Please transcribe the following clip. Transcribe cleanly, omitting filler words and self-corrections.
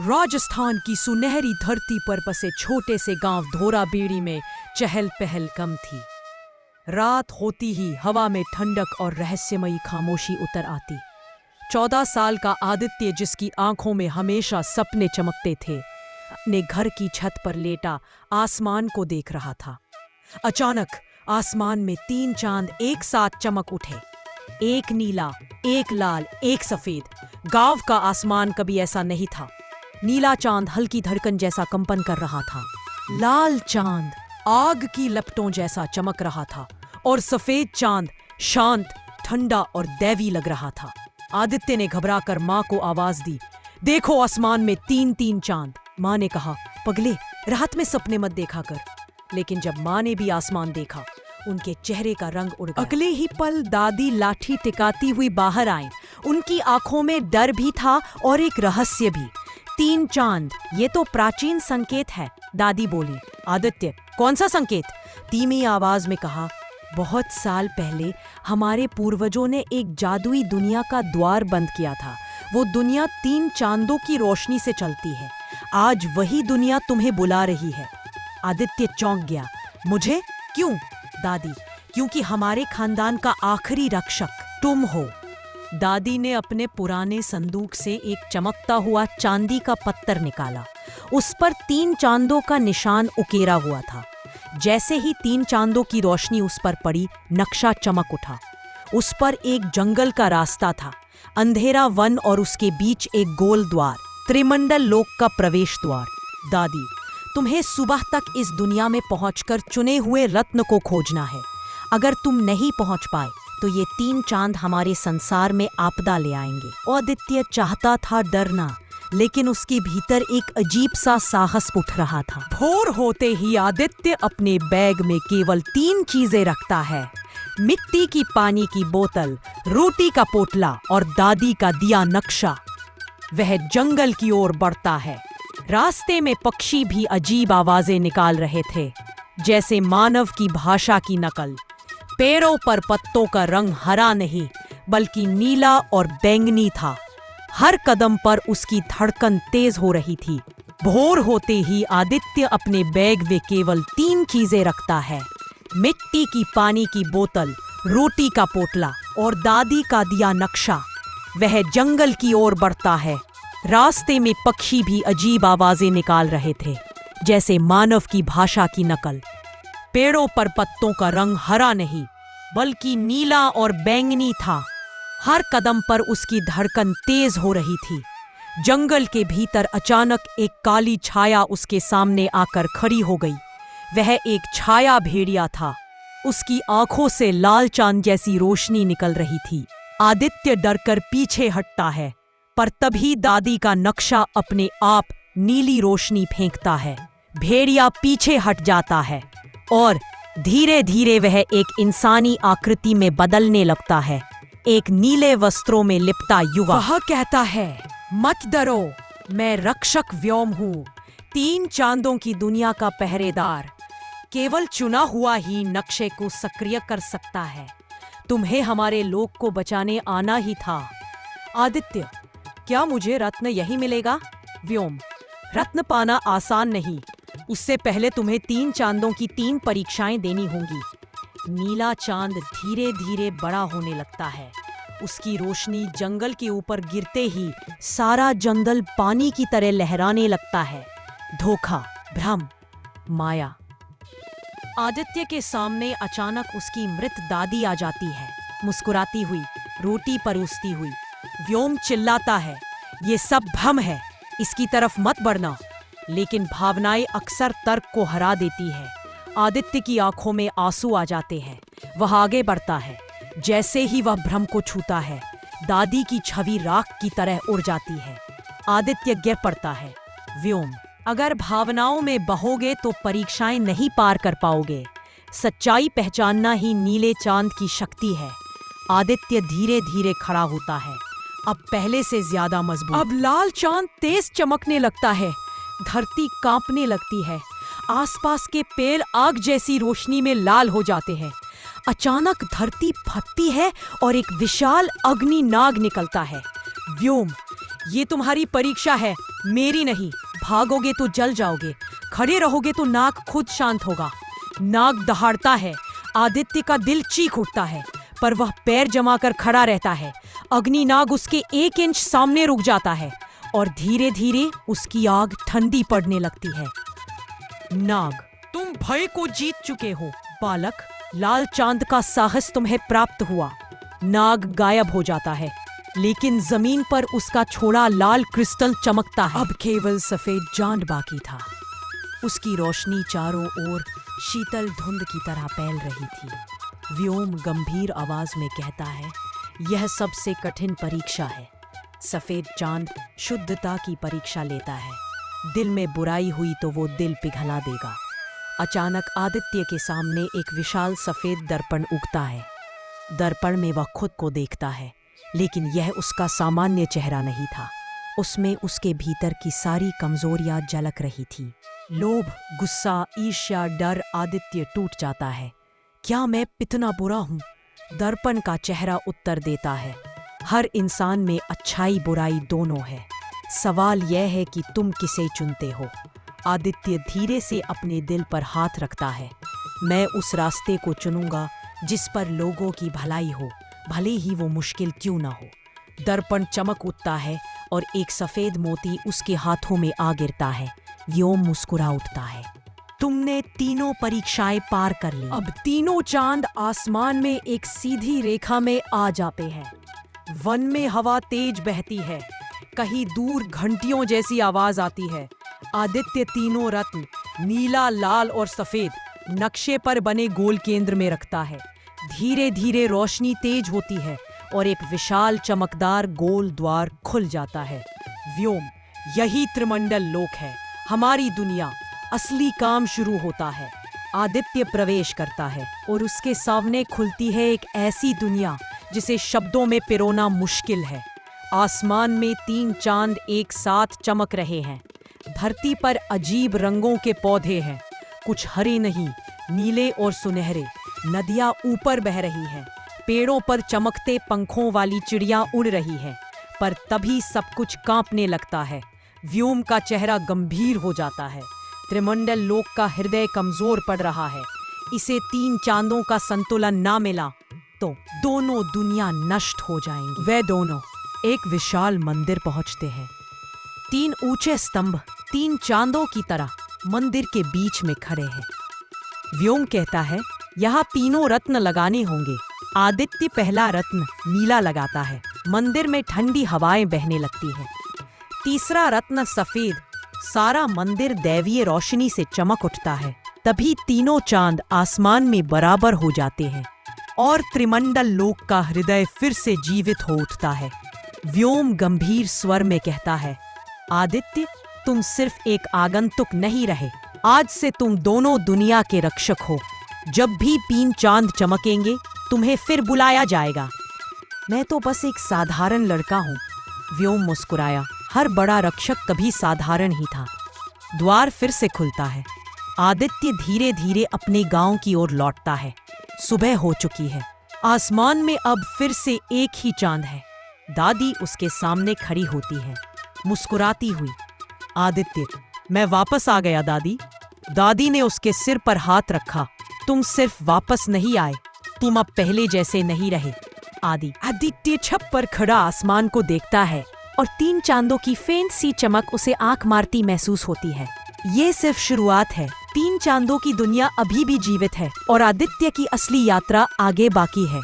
राजस्थान की सुनहरी धरती पर बसे छोटे से गांव धोराबेड़ी में चहल पहल कम थी। रात होती ही हवा में ठंडक और रहस्यमयी खामोशी उतर आती। 14 साल का आदित्य, जिसकी आंखों में हमेशा सपने चमकते थे, अपने घर की छत पर लेटा आसमान को देख रहा था। अचानक आसमान में 3 चांद एक साथ चमक उठे। एक नीला, एक लाल, एक सफेद। गांव का आसमान कभी ऐसा नहीं था। नीला चांद हल्की धड़कन जैसा कंपन कर रहा था, लाल चांद आग की लपटों जैसा चमक रहा था और सफेद चांद शांत, ठंडा और दैवी लग रहा था। आदित्य ने घबराकर माँ को आवाज दी, देखो आसमान में 3-3 चांद। माँ ने कहा, पगले, रात में सपने मत देखा कर। लेकिन जब माँ ने भी आसमान देखा, उनके चेहरे का रंग उड़ गया। अगले ही पल दादी लाठी टिकाती हुई बाहर आईं। उनकी आंखों में डर भी था और एक रहस्य भी। 3 चांद, ये तो प्राचीन संकेत है, दादी बोली। आदित्य, कौन सा संकेत? धीमी आवाज में कहा, बहुत साल पहले हमारे पूर्वजों ने एक जादुई दुनिया का द्वार बंद किया था। वो दुनिया 3 चांदों की रोशनी से चलती है। आज वही दुनिया तुम्हें बुला रही है। आदित्य चौंक गया। मुझे? क्यों? दादी, क्योंकि हमारे खानदान का आखिरी रक्षक तुम हो। दादी ने अपने पुराने संदूक से एक चमकता हुआ चांदी का पत्थर निकाला। उस पर 3 चांदों का निशान उकेरा हुआ था। जैसे ही 3 चांदों की रोशनी उस पर पड़ी, नक्शा चमक उठा। उस पर एक जंगल का रास्ता था, अंधेरा वन और उसके बीच एक गोल द्वार, त्रिमंडल लोक का प्रवेश द्वार। दादी, तुम्हें सुबह तक इस दुनिया में पहुंचकर चुने हुए रत्न को खोजना है। अगर तुम नहीं पहुंच पाए तो ये 3 चांद हमारे संसार में आपदा ले आएंगे। आदित्य चाहता था डरना, लेकिन उसके भीतर एक अजीब सा साहस उठ रहा था। भोर होते ही आदित्य अपने बैग में केवल 3 चीजें रखता है, मिट्टी की पानी की बोतल, रोटी का पोटला और दादी का दिया नक्शा। वह जंगल की ओर बढ़ता है। रास्ते में पक्षी भी अजीब आवाजें निकाल रहे थे, जैसे मानव की भाषा की नकल। पेड़ों पर पत्तों का रंग हरा नहीं, बल्कि नीला और बैंगनी था। हर कदम पर उसकी धड़कन तेज हो रही थी। भोर होते ही आदित्य अपने बैग में केवल 3 चीजें रखता है, मिट्टी की पानी की बोतल, रोटी का पोटला और दादी का दिया नक्शा। वह जंगल की ओर बढ़ता है। रास्ते में पक्षी भी अजीब आवाजें निकाल रहे थे, जैसे मानव की भाषा की नकल। पेड़ों पर पत्तों का रंग हरा नहीं, बल्कि नीला और बैंगनी था। हर कदम पर उसकी धड़कन तेज हो रही थी। जंगल के भीतर अचानक एक काली छाया उसके सामने आकर खड़ी हो गई। वह एक छाया भेड़िया था। उसकी आंखों से लाल चांद जैसी रोशनी निकल रही थी। आदित्य डरकर पीछे हटता है, पर तभी दादी का नक्शा अपने आप नीली रोशनी फेंकता है। भेड़िया पीछे हट जाता है और धीरे धीरे वह एक इंसानी आकृति में बदलने लगता है। एक नीले वस्त्रों में लिपटा युवा। वह कहता है, मत डरो, मैं रक्षक व्योम हूँ, 3 चांदों की दुनिया का पहरेदार। केवल चुना हुआ ही नक्शे को सक्रिय कर सकता है। तुम्हें हमारे लोक को बचाने आना ही था। आदित्य, क्या मुझे रत्न यही मिलेगा? व्योम, रत्न पाना आसान नहीं। उससे पहले तुम्हें 3 चांदों की 3 परीक्षाएं देनी होंगी। नीला चांद धीरे धीरे बड़ा होने लगता है। उसकी रोशनी जंगल के ऊपर गिरते ही सारा जंगल पानी की तरह लहराने लगता है। धोखा, भ्रम, माया। आदित्य के सामने अचानक उसकी मृत दादी आ जाती है, मुस्कुराती हुई, रोटी परोसती हुई। व्योम चिल्लाता है, ये सब भ्रम है, इसकी तरफ मत बढ़ना। लेकिन भावनाएं अक्सर तर्क को हरा देती है। आदित्य की आंखों में आंसू आ जाते हैं। वह आगे बढ़ता है। जैसे ही वह भ्रम को छूता है, दादी की छवि राख की तरह उड़ जाती है। आदित्य गिर पड़ता है। व्योम, अगर भावनाओं में बहोगे तो परीक्षाएं नहीं पार कर पाओगे। सच्चाई पहचानना ही नीले चांद की शक्ति है। आदित्य धीरे धीरे खड़ा होता है, अब पहले से ज्यादा मजबूत। अब लाल चांद तेज चमकने लगता है। धरती कांपने लगती है। आसपास के पेड़ आग जैसी रोशनी में लाल हो जाते हैं। अचानक धरती फटती है और एक विशाल अग्नि नाग निकलता है। व्योम, ये तुम्हारी परीक्षा है, मेरी नहीं। भागोगे तो जल जाओगे, खड़े रहोगे तो नाग खुद शांत होगा। नाग दहाड़ता है, आदित्य का दिल चीख उठता है, पर वह पैर जमाकर खड़ा रहता है। अग्नि नाग उसके 1 इंच सामने रुक जाता है और धीरे धीरे उसकी आग ठंडी पड़ने लगती है। नाग, तुम भय को जीत चुके हो बालक। लाल चांद का साहस तुम्हें प्राप्त हुआ। नाग गायब हो जाता है, लेकिन जमीन पर उसका छोड़ा लाल क्रिस्टल चमकता है। अब केवल सफेद चांद बाकी था। उसकी रोशनी चारों ओर शीतल धुंध की तरह फैल रही थी। व्योम गंभीर आवाज में कहता है, यह सबसे कठिन परीक्षा है। सफेद चांद शुद्धता की परीक्षा लेता है। दिल में बुराई हुई तो वो दिल पिघला देगा। अचानक आदित्य के सामने एक विशाल सफेद दर्पण उगता है। दर्पण में वह खुद को देखता है, लेकिन यह उसका सामान्य चेहरा नहीं था। उसमें उसके भीतर की सारी कमजोरियां झलक रही थी। लोभ, गुस्सा, ईर्ष्या, डर। आदित्य टूट जाता है। क्या मैं इतना बुरा हूँ? दर्पण का चेहरा उत्तर देता है, हर इंसान में अच्छाई बुराई दोनों है। सवाल यह है कि तुम किसे चुनते हो। आदित्य धीरे से अपने दिल पर हाथ रखता है। मैं उस रास्ते को चुनूंगा जिस पर लोगों की भलाई हो, भले ही वो मुश्किल क्यों ना हो। दर्पण चमक उठता है और एक सफेद मोती उसके हाथों में आ गिरता है। व्योम मुस्कुरा उठता है। तुमने तीनों परीक्षाएं पार कर ली। अब तीनों चांद आसमान में एक सीधी रेखा में आ जाते हैं। वन में हवा तेज बहती है। कहीं दूर घंटियों जैसी आवाज आती है। आदित्य तीनों रत्न, नीला, लाल और सफेद, नक्शे पर बने गोल केंद्र में रखता है। धीरे धीरे रोशनी तेज होती है और एक विशाल चमकदार गोल द्वार खुल जाता है। व्योम, यही त्रिमंडल लोक है, हमारी दुनिया। असली काम शुरू होता है। आदित्य प्रवेश करता है और उसके सामने खुलती है एक ऐसी दुनिया जिसे शब्दों में पिरोना मुश्किल है। आसमान में 3 चांद एक साथ चमक रहे हैं। धरती पर अजीब रंगों के पौधे हैं, कुछ हरे नहीं, नीले और सुनहरे। नदियां ऊपर बह रही हैं। पेड़ों पर चमकते पंखों वाली चिड़ियां उड़ रही हैं। पर तभी सब कुछ कांपने लगता है। व्योम का चेहरा गंभीर हो जाता है। त्रिमंडल लोक का हृदय कमजोर पड़ रहा है। इसे 3 चांदों का संतुलन ना मिला तो दोनों दुनिया नष्ट हो जाएंगी। वे दोनों एक विशाल मंदिर पहुंचते हैं। 3 ऊंचे स्तंभ 3 चांदों की तरह मंदिर के बीच में खड़े हैं। व्योम कहता है, यहाँ तीनों रत्न लगाने होंगे। आदित्य पहला रत्न नीला लगाता है। मंदिर में ठंडी हवाएं बहने लगती हैं। तीसरा रत्न सफेद, सारा मंदिर दैवीय रोशनी से चमक उठता है। तभी तीनों चांद आसमान में बराबर हो जाते हैं और त्रिमंडल लोक का हृदय फिर से जीवित हो उठता है। व्योम गंभीर स्वर में कहता है, आदित्य, तुम सिर्फ एक आगंतुक नहीं रहे, आज से तुम दोनों दुनिया के रक्षक हो। जब भी 3 चांद चमकेंगे तुम्हें फिर बुलाया जाएगा। मैं तो बस एक साधारण लड़का हूँ। व्योम मुस्कुराया। हर बड़ा रक्षक कभी साधारण ही था। द्वार फिर से खुलता है। आदित्य धीरे धीरे अपने गांव की ओर लौटता है। सुबह हो चुकी है। आसमान में अब फिर से एक ही चांद है। दादी उसके सामने खड़ी होती है, मुस्कुराती हुई। आदित्य, मैं वापस आ गया दादी। दादी ने उसके सिर पर हाथ रखा। तुम सिर्फ वापस नहीं आए, तुम अब पहले जैसे नहीं रहे। आदित्य छत पर खड़ा आसमान को देखता है और 3 चांदों की फेंट सी चमक उसे आंख मारती महसूस होती है। ये सिर्फ शुरुआत है। 3 चांदों की दुनिया अभी भी जीवित है और आदित्य की असली यात्रा आगे बाकी है।